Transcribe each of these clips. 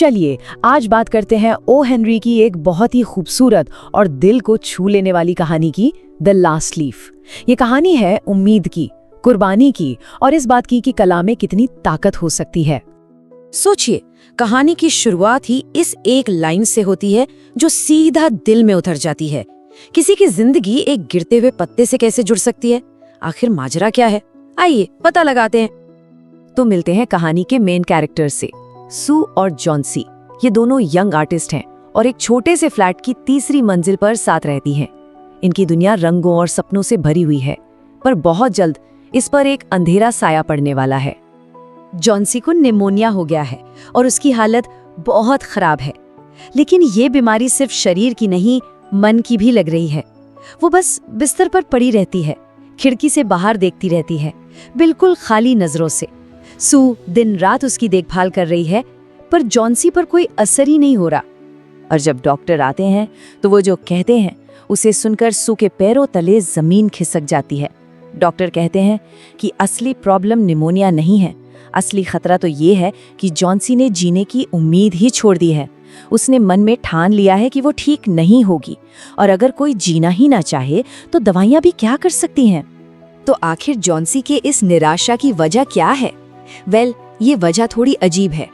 चलिए आज बात करते हैं ओ हेनरी की एक बहुत ही खूबसूरत और दिल को छू लेने वाली कहानी की, द लास्ट लीफ। ये कहानी है उम्मीद की, कुर्बानी की और इस बात की कि कला में कितनी ताकत हो सकती है। सोचिए, कहानी की शुरुआत ही इस एक लाइन से होती है जो सीधा दिल में उतर जाती है। किसी की जिंदगी एक गिरते हुए पत्ते से कैसे जुड़ सकती है? आखिर माजरा क्या है? आइए पता लगाते हैं। तो मिलते हैं कहानी के मेन कैरेक्टर से, सू और जॉन्सी। ये दोनों यंग आर्टिस्ट हैं और एक छोटे से फ्लैट की तीसरी मंजिल पर साथ रहती हैं। इनकी दुनिया रंगों और सपनों से भरी हुई है, पर बहुत जल्द इस पर एक अंधेरा साया पड़ने वाला है। जॉन्सी को निमोनिया हो गया है और उसकी हालत बहुत खराब है। लेकिन ये बीमारी सिर्फ शरीर की नहीं, मन की भी लग रही है। वो बस बिस्तर पर पड़ी रहती है, खिड़की से बाहर देखती रहती है, बिल्कुल खाली नजरों से। सू दिन रात उसकी देखभाल कर रही है, पर जॉन्सी पर कोई असर ही नहीं हो रहा। और जब डॉक्टर आते हैं तो वो जो कहते हैं उसे सुनकर सू के पैरों तले जमीन खिसक जाती है। डॉक्टर कहते हैं कि असली प्रॉब्लम निमोनिया नहीं है, असली खतरा तो ये है कि जॉन्सी ने जीने की उम्मीद ही छोड़ दी है। उसने मन में ठान लिया है कि वो ठीक नहीं होगी, और अगर कोई जीना ही ना चाहे तो दवाइयां भी क्या कर सकती हैं। तो आखिर जॉन्सी के इस निराशा की वजह क्या है? ये वजह थोड़ी अजीब है।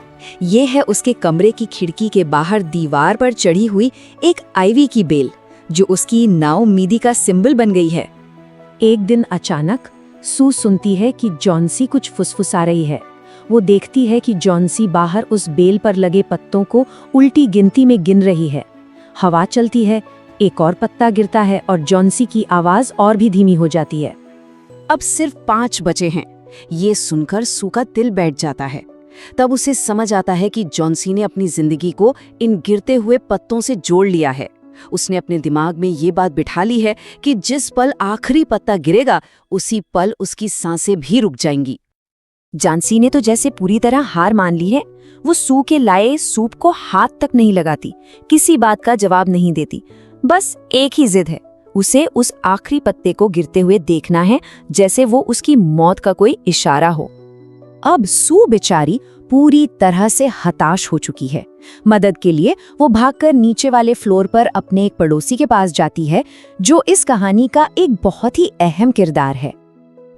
ये है उसके कमरे की खिड़की के बाहर दीवार पर चढ़ी हुई एक आइवी की बेल, जो उसकी नाउम्मीदी का सिंबल बन गई है। एक दिन अचानक सू सुनती है कि जॉन्सी कुछ फुसफुसा रही है। वो देखती है कि जॉन्सी बाहर उस बेल पर लगे पत्तों को उल्टी गिनती में गिन रही है। हवा चलती है, एक और पत्ता गिरता है और जॉन्सी की आवाज और भी धीमी हो जाती है। अब सिर्फ 5 बचे हैं। ये सुनकर सू का दिल बैठ जाता है। तब उसे समझ आता है कि जॉन्सी ने अपनी जिंदगी को इन गिरते हुए पत्तों से जोड़ लिया है। उसने अपने दिमाग में ये बात बिठा ली है कि जिस पल आखिरी पत्ता गिरेगा, उसी पल उसकी सांसें भी रुक जाएंगी। जॉन्सी ने तो जैसे पूरी तरह हार मान ली है। वो सू के लाए सूप को हाथ तक नहीं लगाती, किसी बात का जवाब नहीं देती। बस एक ही जिद है, उसे उस आखिरी पत्ते को गिरते हुए देखना है, जैसे वो उसकी मौत का कोई इशारा हो। अब सू बेचारी पूरी तरह से हताश हो चुकी है। मदद के लिए वो भागकर नीचे वाले फ्लोर पर अपने एक पड़ोसी के पास जाती है, जो इस कहानी का एक बहुत ही अहम किरदार है।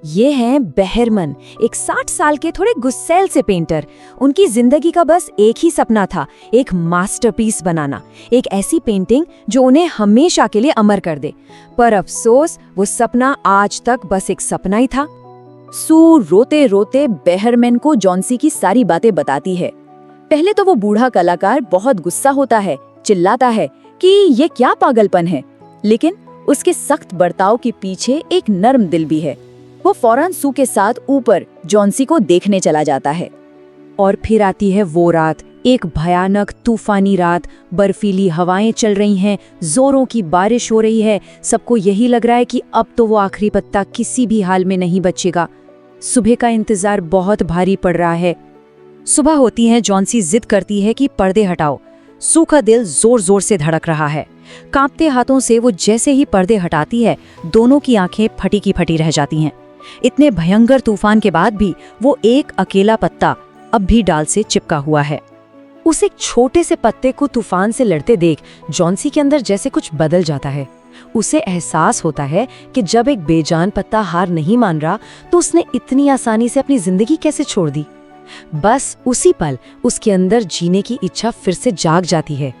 ये हैं बेहरमन, एक 60 साल के थोड़े गुस्सैल से पेंटर। उनकी जिंदगी का बस एक ही सपना था, एक मास्टरपीस बनाना, एक ऐसी पेंटिंग जो उन्हें हमेशा के लिए अमर कर दे। पर अफसोस, वो सपना आज तक बस एक सपना ही था। सू रोते रोते बेहरमैन को जॉन्सी की सारी बातें बताती है। पहले तो वो बूढ़ा कलाकार बहुत गुस्सा होता है, चिल्लाता है कि ये क्या पागलपन है। लेकिन उसके सख्त बर्ताव के पीछे एक नर्म दिल भी है। वो फौरन सू के साथ ऊपर जॉन्सी को देखने चला जाता है। और फिर आती है वो रात, एक भयानक तूफानी रात। बर्फीली हवाएं चल रही हैं, जोरों की बारिश हो रही है। सबको यही लग रहा है कि अब तो वो आखिरी पत्ता किसी भी हाल में नहीं बचेगा। सुबह का इंतजार बहुत भारी पड़ रहा है। सुबह होती है, जॉन्सी जिद करती है कि पर्दे हटाओ। सू का दिल जोर जोर से धड़क रहा है। कांपते हाथों से वो जैसे ही पर्दे हटाती है, दोनों की आंखें फटी की फटी रह जाती हैं। इतने भयंकर तूफान के बाद भी वो एक अकेला पत्ता अब भी डाल से चिपका हुआ है। उस एक छोटे से पत्ते को तूफान से लड़ते देख जॉन्सी के अंदर जैसे कुछ बदल जाता है। उसे एहसास होता है कि जब एक बेजान पत्ता हार नहीं मान रहा, तो उसने इतनी आसानी से अपनी जिंदगी कैसे छोड़ दी। बस उसी पल उसके अंदर जीने की इच्छा फिर से जाग जाती है।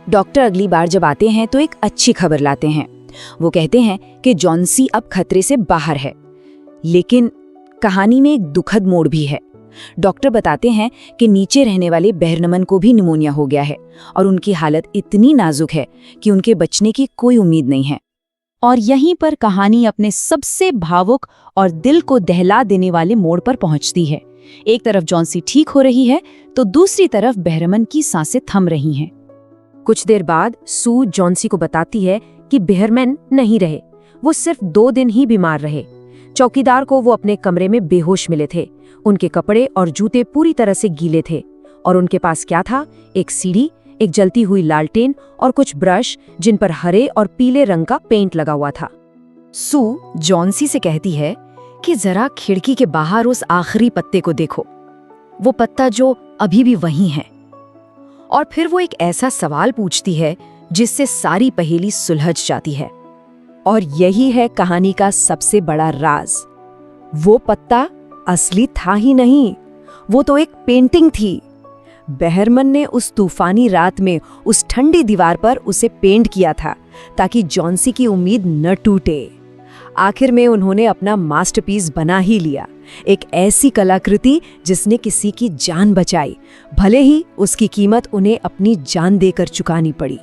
डॉक्टर अगली बार जब आते हैं तो एक अच्छी खबर लाते हैं। वो कहते हैं कि जॉन्सी अब खतरे से बाहर है। लेकिन कहानी में एक दुखद मोड़ भी है। डॉक्टर बताते हैं कि नीचे रहने वाले बेहरमन को भी निमोनिया हो गया है और उनकी हालत इतनी नाजुक है कि उनके बचने की कोई उम्मीद नहीं है। और यहीं पर कहानी अपने सबसे भावुक और दिल को दहला देने वाले मोड़ पर पहुंचती है। एक तरफ जॉन्सी ठीक हो रही है, तो दूसरी तरफ बेहरमन की सांसें थम रही हैं। कुछ देर बाद सू जॉन्सी को बताती है कि बेहरमन नहीं रहे, वो सिर्फ 2 दिन ही बीमार रहे। चौकीदार को वो अपने कमरे में बेहोश मिले थे। उनके कपड़े और जूते पूरी तरह से गीले थे और उनके पास क्या था? एक सीढ़ी, एक जलती हुई लालटेन और कुछ ब्रश जिन पर हरे और पीले रंग का पेंट लगा हुआ था। सू जॉन्सी से कहती है कि जरा खिड़की के बाहर उस आखिरी पत्ते को देखो, वो पत्ता जो अभी भी वहीं है। और फिर वो एक ऐसा सवाल पूछती है जिससे सारी पहेली सुलझ जाती है। और यही है कहानी का सबसे बड़ा राज। वो पत्ता असली था ही नहीं, वो तो एक पेंटिंग थी। बहरमन ने उस तूफानी रात में उस ठंडी दीवार पर उसे पेंट किया था ताकि जॉन्सी की उम्मीद न टूटे। आखिर में उन्होंने अपना मास्टरपीस बना ही लिया, एक ऐसी कलाकृति जिसने किसी की जान बचाई, भले ही उसकी कीमत उन्हें अपनी जान देकर चुकानी पड़ी।